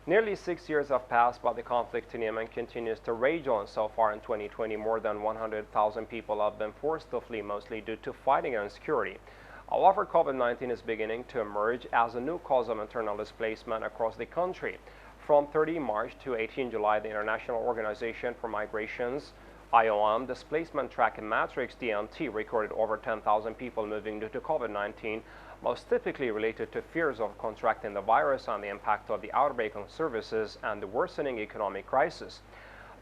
Nearly 6 years have passed, but the conflict in Yemen continues to rage on. So far in 2020, more than 100,000 people have been forced to flee, mostly due to fighting and insecurity. However, COVID-19 is beginning to emerge as a new cause of internal displacement across the country. From 30 March to 18 July, the International Organization for Migration's IOM Displacement Tracking Matrix (DMT) recorded over 10,000 people moving due to COVID-19, most typically related to fears of contracting the virus and the impact of the outbreak on services and the worsening economic crisis.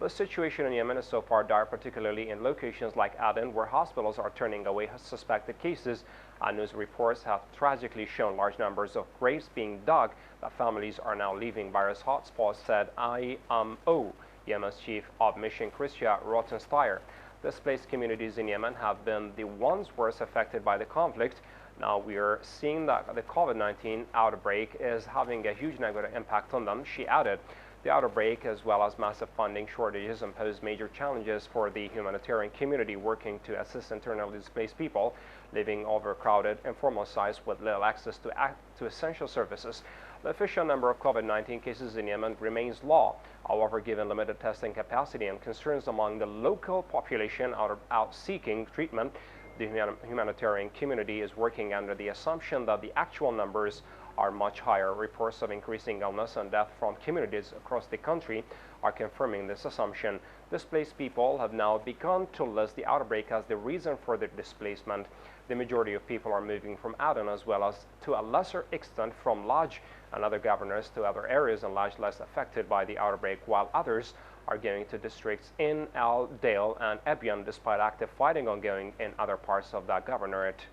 The situation in Yemen is so far dire, particularly in locations like Aden, where hospitals are turning away suspected cases, and news reports have tragically shown large numbers of graves being dug that families are now leaving virus hotspots, said IMO, Yemen's chief of mission Christa Rottensteiner. Displaced communities in Yemen have been the ones worst affected by the conflict. Now we are seeing that the COVID-19 outbreak is having a huge negative impact on them, she added. The outbreak, as well as massive funding shortages, impose major challenges for the humanitarian community working to assist internally displaced people living overcrowded, informal sites with little access to essential services. The official number of COVID-19 cases in Yemen remains low. However, given limited testing capacity and concerns among the local population out seeking treatment, the humanitarian community is working under the assumption that the actual numbers are much higher. Reports of increasing illness and death from communities across the country are confirming this assumption. Displaced people have now begun to list the outbreak as the reason for their displacement. The majority of people are moving from Aden, as well as to a lesser extent from Laj and other governors to other areas in Laj less affected by the outbreak, while others are going to districts in Al Dale and Ebian despite active fighting ongoing in other parts of that governorate.